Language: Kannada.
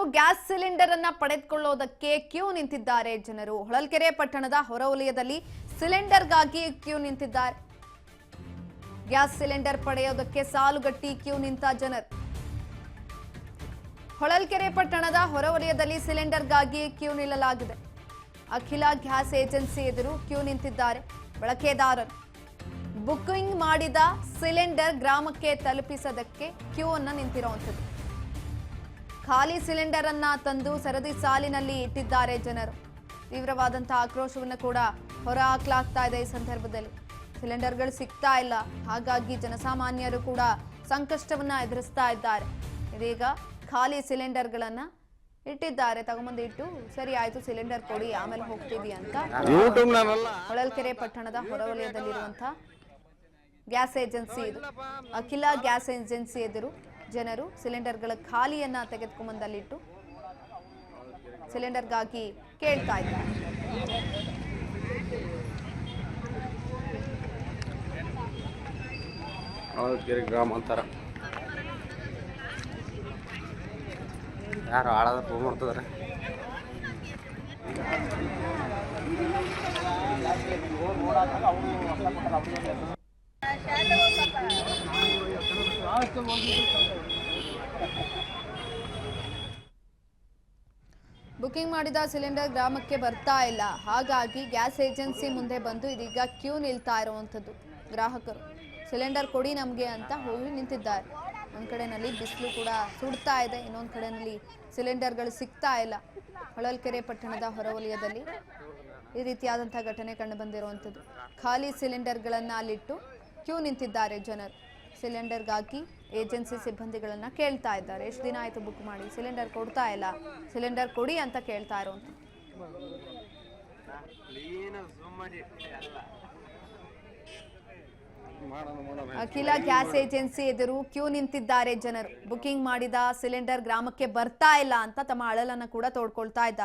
ಇನ್ನು ಗ್ಯಾಸ್ ಸಿಲಿಂಡರ್ ಅನ್ನ ಪಡೆದುಕೊಳ್ಳೋದಕ್ಕೆ ಕ್ಯೂ ನಿಂತಿದ್ದಾರೆ ಜನರು. ಹೊಳಲ್ಕೆರೆ ಪಟ್ಟಣದ ಹೊರವಲಯದಲ್ಲಿ ಸಿಲಿಂಡರ್ಗಾಗಿ ಕ್ಯೂ ನಿಂತಿದ್ದಾರೆ. ಗ್ಯಾಸ್ ಸಿಲಿಂಡರ್ ಪಡೆಯೋದಕ್ಕೆ ಸಾಲುಗಟ್ಟಿ ಕ್ಯೂ ನಿಂತ ಜನರು. ಹೊಳಲ್ಕೆರೆ ಪಟ್ಟಣದ ಹೊರವಲಯದಲ್ಲಿ ಸಿಲಿಂಡರ್ಗಾಗಿ ಕ್ಯೂ ನಿಲ್ಲಲಾಗಿದೆ. ಅಖಿಲ ಗ್ಯಾಸ್ ಏಜೆನ್ಸಿ ಎದುರು ಕ್ಯೂ ನಿಂತಿದ್ದಾರೆ ಬಳಕೆದಾರರು. ಬುಕಿಂಗ್ ಮಾಡಿದ ಸಿಲಿಂಡರ್ ಗ್ರಾಮಕ್ಕೆ ತಲುಪಿಸೋದಕ್ಕೆ ಕ್ಯೂ ಅನ್ನ ನಿಂತಿರುವಂಥದ್ದು. ಖಾಲಿ ಸಿಲಿಂಡರ್ ಅನ್ನ ತಂದು ಸರದಿ ಸಾಲಿನಲ್ಲಿ ಇಟ್ಟಿದ್ದಾರೆ ಜನರು. ತೀವ್ರವಾದಂತಹ ಆಕ್ರೋಶವನ್ನು ಕೂಡ ಹೊರಹಾಕಲಾಗ್ತಾ ಇದೆ. ಈ ಸಂದರ್ಭದಲ್ಲಿ ಸಿಲಿಂಡರ್ಗಳು ಸಿಗ್ತಾ ಇಲ್ಲ, ಹಾಗಾಗಿ ಜನಸಾಮಾನ್ಯರು ಕೂಡ ಸಂಕಷ್ಟವನ್ನ ಎದುರಿಸ್ತಾ ಇದ್ದಾರೆ. ಇದೀಗ ಖಾಲಿ ಸಿಲಿಂಡರ್ಗಳನ್ನ ಇಟ್ಟಿದ್ದಾರೆ, ತಗೊಂಬಂದು ಇಟ್ಟು ಸರಿ ಆಯ್ತು ಸಿಲಿಂಡರ್ ಕೊಡಿ ಆಮೇಲೆ ಹೋಗ್ತೀವಿ ಅಂತ ಹೊಳಲ್ಕೆರೆ ಪಟ್ಟಣದ ಹೊರವಲಯದಲ್ಲಿರುವಂತಹ ಗ್ಯಾಸ್ ಏಜೆನ್ಸಿ ಇದು ಅಖಿಲ ಗ್ಯಾಸ್ ಏಜೆನ್ಸಿ ಎದುರು ಜನರು ಸಿಲಿಂಡರ್ಗಳ ಖಾಲಿಯನ್ನ ತೆಗೆದುಕೊಂಬಂದಲ್ಲಿಟ್ಟು ಸಿಲಿಂಡರ್ಗಾಗಿ ಕೇಳ್ತಾ ಇದ್ದಾರೆ. ಗ್ರಾಮ ಅಂತಾರ ಯಾರು ಆಳದ ಫೋನ್ ಮಾಡ್ತಿದಾರೆ. ಬುಕಿಂಗ್ ಮಾಡಿದ ಸಿಲಿಂಡರ್ ಗ್ರಾಮಕ್ಕೆ ಬರ್ತಾ ಇಲ್ಲ, ಹಾಗಾಗಿ ಗ್ಯಾಸ್ ಏಜೆನ್ಸಿ ಮುಂದೆ ಬಂದು ಇದೀಗ ಕ್ಯೂ ನಿಲ್ತಾ ಇರುವಂಥದ್ದು. ಗ್ರಾಹಕರು ಸಿಲಿಂಡರ್ ಕೊಡಿ ನಮಗೆ ಅಂತ ಹೋಗಿ ನಿಂತಿದ್ದಾರೆ. ಒಂದು ಕಡೆಯಲ್ಲಿ ಬಿಸಿಲು ಕೂಡ ಸುಡ್ತಾ ಇದೆ, ಇನ್ನೊಂದು ಕಡೆಯಲ್ಲಿ ಸಿಲಿಂಡರ್ಗಳು ಸಿಗ್ತಾ ಇಲ್ಲ. ಹೊಳಲ್ಕೆರೆ ಪಟ್ಟಣದ ಹೊರವಲಯದಲ್ಲಿ ಈ ರೀತಿಯಾದಂಥ ಘಟನೆ ಕಂಡು ಬಂದಿರುವಂಥದ್ದು. ಖಾಲಿ ಸಿಲಿಂಡರ್ಗಳನ್ನು ಅಲ್ಲಿಟ್ಟು ಕ್ಯೂ ನಿಂತಿದ್ದಾರೆ ಜನರು. ಸಿಲಿಂಡರ್ಗಾಗಿ ಏಜೆನ್ಸಿ ಸಿಬ್ಬಂದಿಗಳನ್ನ ಕೇಳ್ತಾ ಇದ್ದಾರೆ. ಎಷ್ಟು ದಿನ ಆಯ್ತು ಬುಕ್ ಮಾಡಿ, ಸಿಲಿಂಡರ್ ಕೊಡ್ತಾ ಇಲ್ಲ, ಸಿಲಿಂಡರ್ ಕೊಡಿ ಅಂತ ಕೇಳ್ತಾ ಇರುವಂಥದ್ದು. ಅಖಿಲ ಗ್ಯಾಸ್ ಏಜೆನ್ಸಿ ಎದುರು ಕ್ಯೂ ನಿಂತಿದ್ದಾರೆ ಜನರು. ಬುಕಿಂಗ್ ಮಾಡಿದ ಸಿಲಿಂಡರ್ ಗ್ರಾಮಕ್ಕೆ ಬರ್ತಾ ಇಲ್ಲ ಅಂತ ತಮ್ಮ ಅಳಲನ್ನ ಕೂಡ ತೋಡ್ಕೊಳ್ತಾ ಇದ್ದಾರೆ.